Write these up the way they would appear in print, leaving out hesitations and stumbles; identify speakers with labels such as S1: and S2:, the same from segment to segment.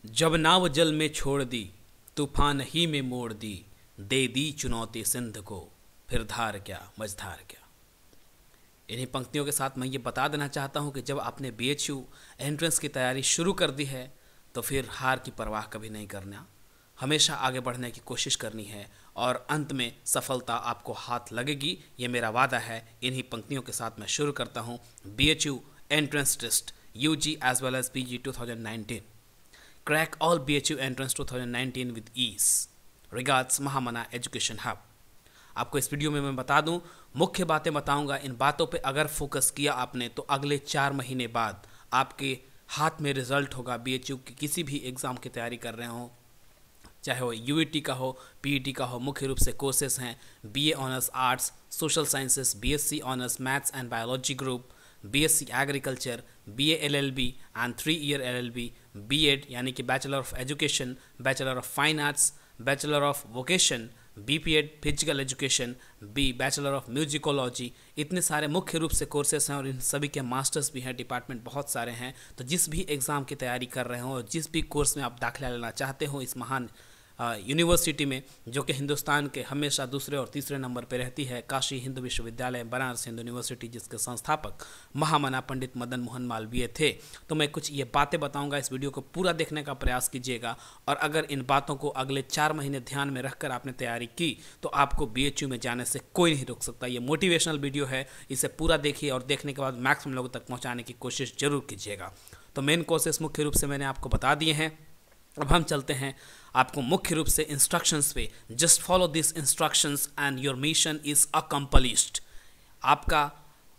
S1: जब नाव जल में छोड़ दी, तूफान ही में मोड़ दी, दे दी चुनौती सिंध को, फिर धार क्या मझधार क्या। इन्हीं पंक्तियों के साथ मैं ये बता देना चाहता हूँ कि जब आपने BHU एंट्रेंस की तैयारी शुरू कर दी है तो फिर हार की परवाह कभी नहीं करना, हमेशा आगे बढ़ने की कोशिश करनी है और अंत में सफलता आपको हाथ लगेगी, ये मेरा वादा है। इन्हीं पंक्तियों के साथ मैं शुरू करता हूँ BHU entrance test UG as well as PG 2019. Crack all BHU entrance 2019 with ease. Regards Mahamana education hub. आपको इस वीडियो में मैं बता दूं, मुख्य बातें बताऊंगा। इन बातों पे अगर फोकस किया आपने तो अगले 4 महीने बाद आपके हाथ में रिजल्ट होगा। BHU की किसी भी एग्ज़ाम की तैयारी कर रहे हो, चाहे वो UET का हो, PET का हो, मुख्य रूप से कोर्सेज हैं BA honours arts, social sciences, BSc honours maths and biology group, BSc agriculture, BA LLB and 3-year LLB, B.Ed यानी कि bachelor of education, bachelor of fine arts, bachelor of vocation, BPEd physical education, bachelor of musicology. इतने सारे मुख्य रूप से courses हैं और इन सभी के मास्टर्स भी हैं, डिपार्टमेंट बहुत सारे हैं। तो जिस भी एग्ज़ाम की तैयारी कर रहे हो और जिस भी कोर्स में आप दाखिला लेना चाहते हो इस महान यूनिवर्सिटी में, जो कि हिंदुस्तान के हमेशा दूसरे और तीसरे नंबर पर रहती है, काशी हिंदू विश्वविद्यालय बनारस हिंदू यूनिवर्सिटी, जिसके संस्थापक महामना पंडित मदन मोहन मालवीय थे। तो मैं कुछ ये बातें बताऊंगा, इस वीडियो को पूरा देखने का प्रयास कीजिएगा और अगर इन बातों को अगले 4 महीने ध्यान में रखकर आपने तैयारी की तो आपको BHU में जाने से कोई नहीं रोक सकता। ये मोटिवेशनल वीडियो है, इसे पूरा देखिए और देखने के बाद मैक्सिमम लोगों तक पहुँचाने की कोशिश जरूर कीजिएगा। तो मेन कोर्सेस मुख्य रूप से मैंने आपको बता दिए हैं। अब हम चलते हैं आपको मुख्य रूप से इंस्ट्रक्शंस पे। Just follow this instructions and your mission is accomplished. आपका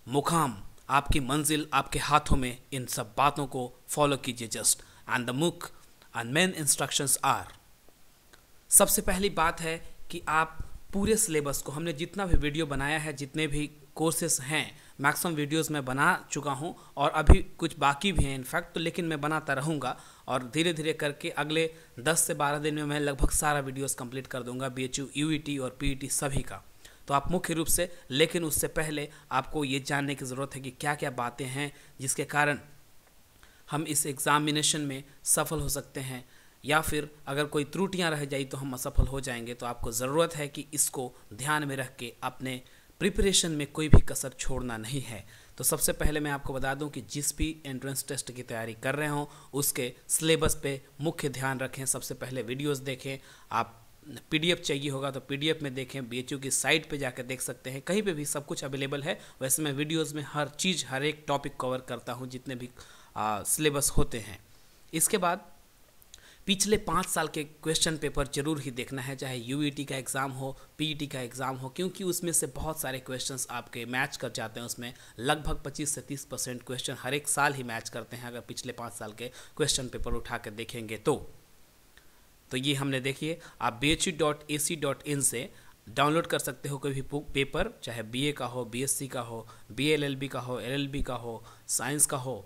S1: मुकाम, आपकी मंजिल आपके हाथों में। इन सब बातों को फॉलो कीजिए जस्ट। एंड द मुक एंड मेन इंस्ट्रक्शंस आर, सबसे पहली बात है कि आप पूरे सिलेबस को, हमने जितना भी वीडियो बनाया है, जितने भी कोर्सेस हैं, मैक्सिमम वीडियोस मैं बना चुका हूं और अभी कुछ बाकी भी हैं इनफैक्ट, तो लेकिन मैं बनाता रहूंगा और धीरे धीरे करके अगले 10 से 12 दिन में मैं लगभग सारा वीडियोस कंप्लीट कर दूंगा BHU UET और PET सभी का। तो आप मुख्य रूप से, लेकिन उससे पहले आपको ये जानने की ज़रूरत है कि क्या क्या बातें हैं जिसके कारण हम इस एग्ज़ामिनेशन में सफल हो सकते हैं, या फिर अगर कोई त्रुटियां रह जाई तो हम असफल हो जाएंगे। तो आपको ज़रूरत है कि इसको ध्यान में रख के अपने प्रिपरेशन में कोई भी कसर छोड़ना नहीं है। तो सबसे पहले मैं आपको बता दूं कि जिस भी एंट्रेंस टेस्ट की तैयारी कर रहे हो उसके सिलेबस पे मुख्य ध्यान रखें। सबसे पहले वीडियोस देखें। आप PDF चाहिए होगा तो PDF में देखें, BHU की साइट पे जाकर देख सकते हैं, कहीं पे भी सब कुछ अवेलेबल है। वैसे मैं वीडियोज़ में हर चीज़, हर एक टॉपिक कवर करता हूँ जितने भी सिलेबस होते हैं। इसके बाद पिछले 5 साल के क्वेश्चन पेपर जरूर ही देखना है, चाहे UET का एग्ज़ाम हो, PET का एग्ज़ाम हो, क्योंकि उसमें से बहुत सारे क्वेश्चंस आपके मैच कर जाते हैं। उसमें लगभग 25 से 30% क्वेश्चन हर एक साल ही मैच करते हैं, अगर पिछले 5 साल के क्वेश्चन पेपर उठा कर देखेंगे तो ये हमने देखिए, आप BHU.ac.in से डाउनलोड कर सकते हो कोई भी पेपर, चाहे BA का हो, BSc का हो, BA LLB का हो, LLB का हो, साइंस का हो,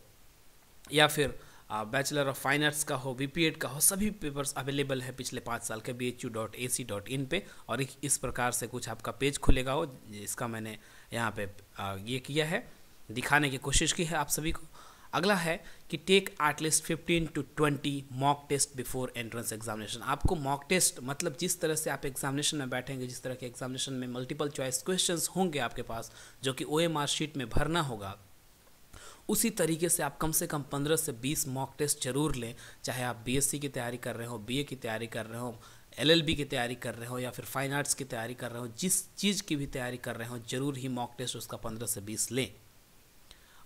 S1: या फिर बैचलर ऑफ फाइन आर्ट्स का हो, BPEd का हो, सभी पेपर्स अवेलेबल है पिछले 5 साल के BHU.ac.in पे। और इस प्रकार से कुछ आपका पेज खुलेगा हो, इसका मैंने यहाँ पे ये किया है, दिखाने की कोशिश की है आप सभी को। अगला है कि take at least 15 to 20 mock test before entrance examination. आपको मॉक टेस्ट मतलब जिस तरह से आप एग्जामिनेशन में बैठेंगे, जिस तरह के एग्जामिनेशन में मल्टीपल चॉइस क्वेश्चंस होंगे आपके पास, जो कि OMR शीट में भरना होगा, उसी तरीके से आप कम से कम 15 से 20 मॉक टेस्ट जरूर लें। चाहे आप BSc की तैयारी कर रहे हो, BA की तैयारी कर रहे हो, LLB की तैयारी कर रहे हो, या फिर फाइन आर्ट्स की तैयारी कर रहे हो, जिस चीज़ की भी तैयारी कर रहे हो, जरूर ही मॉक टेस्ट उसका 15 से 20 लें।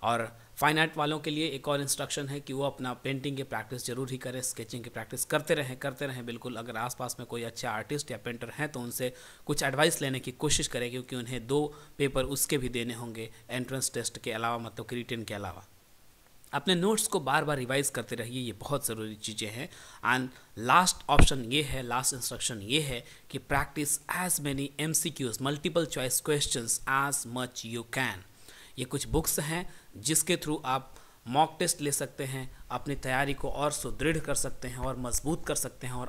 S1: और फाइन आर्ट वालों के लिए एक और इंस्ट्रक्शन है कि वो अपना पेंटिंग की प्रैक्टिस जरूर ही करें, स्केचिंग की प्रैक्टिस करते रहें बिल्कुल। अगर आसपास में कोई अच्छा आर्टिस्ट या पेंटर हैं तो उनसे कुछ एडवाइस लेने की कोशिश करें, क्योंकि उन्हें 2 पेपर उसके भी देने होंगे एंट्रेंस टेस्ट के अलावा, मतलब कि रिटन के अलावा। अपने नोट्स को बार बार रिवाइज करते रहिए, ये बहुत ज़रूरी चीज़ें हैं। एंड लास्ट ऑप्शन ये है, लास्ट इंस्ट्रक्शन ये है कि practice as many MCQs multiple choice questions as much you can. ये कुछ बुक्स हैं जिसके थ्रू आप मॉक टेस्ट ले सकते हैं, अपनी तैयारी को और सुदृढ़ कर सकते हैं और मजबूत कर सकते हैं, और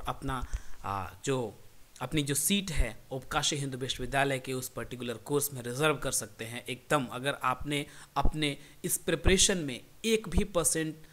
S1: अपनी जो सीट है वो काशी हिंदू विश्वविद्यालय के उस पर्टिकुलर कोर्स में रिजर्व कर सकते हैं एकदम। अगर आपने अपने इस प्रिपरेशन में 1%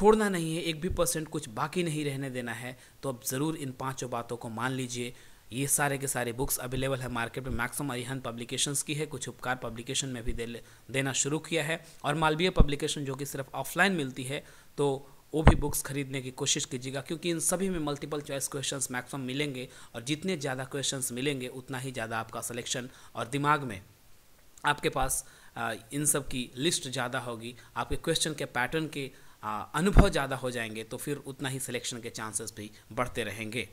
S1: छोड़ना नहीं है, 1% भी कुछ बाकी नहीं रहने देना है। तो अब ज़रूर इन 5 बातों को मान लीजिए। ये सारे के सारे बुक्स अवेलेबल है मार्केट में, मैक्सिमम अरिहंत पब्लिकेशंस की है, कुछ उपकार पब्लिकेशन में भी देना शुरू किया है, और मालवीय पब्लिकेशन जो कि सिर्फ ऑफलाइन मिलती है, तो वो भी बुक्स खरीदने की कोशिश कीजिएगा, क्योंकि इन सभी में मल्टीपल चॉइस क्वेश्चंस मैक्सिमम मिलेंगे, और जितने ज़्यादा क्वेश्चंस मिलेंगे उतना ही ज़्यादा आपका सिलेक्शन और दिमाग में आपके पास इन सब की लिस्ट ज़्यादा होगी, आपके क्वेश्चन के पैटर्न के अनुभव ज़्यादा हो जाएंगे, तो फिर उतना ही सिलेक्शन के चांसेस भी बढ़ते रहेंगे।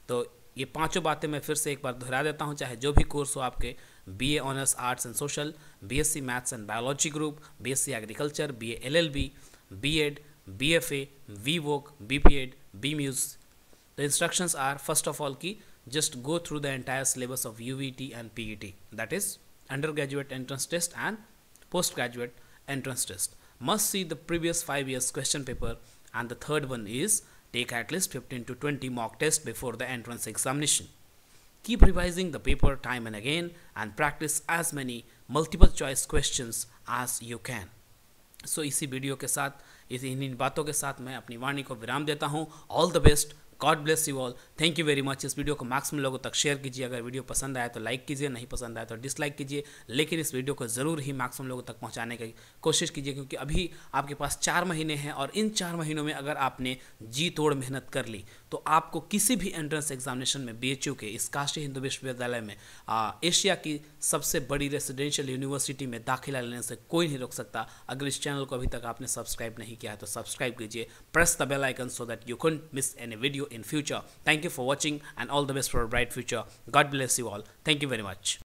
S1: तो ये 5 बातें मैं फिर से एक बार दोहरा देता हूँ, चाहे जो भी कोर्स हो आपके, BA honours arts and social, BSc maths and biology group, BSc agriculture, BA LLB, B.Ed, BFA, VWOC, BPEd, BMUS. The instructions are, first of all, ki just go through the entire syllabus of UVT and PET, that is undergraduate entrance test and postgraduate entrance test. Must see the previous 5 years question paper, and the third one is take at least 15 to 20 mock tests before the entrance examination. Keep revising the paper time and again and practice as many multiple choice questions as you can. So इसी video के साथ, इन बातों के साथ मैं अपनी वाणी को विराम देता हूँ। All the best, God bless you all, thank you very much. इस वीडियो को मैक्सिमम लोगों तक शेयर कीजिए। अगर वीडियो पसंद आया तो लाइक कीजिए, नहीं पसंद आया तो डिसलाइक कीजिए, लेकिन इस वीडियो को ज़रूर ही मैक्सिमम लोगों तक पहुंचाने की कोशिश कीजिए, क्योंकि अभी आपके पास 4 महीने हैं, और इन 4 महीनों में अगर आपने जी तोड़ मेहनत कर ली तो आपको किसी भी एंट्रेंस एग्जामिनेशन में BHU के इस काशी हिंदू विश्वविद्यालय में एशिया की सबसे बड़ी रेसिडेंशियल यूनिवर्सिटी में दाखिला लेने से कोई नहीं रोक सकता। अगर इस चैनल को अभी तक आपने सब्सक्राइब नहीं किया है तो सब्सक्राइब कीजिए, press the bell icon so that you couldn't miss any video in future. Thank you for watching and all the best for a bright future. God bless you all. Thank you very much.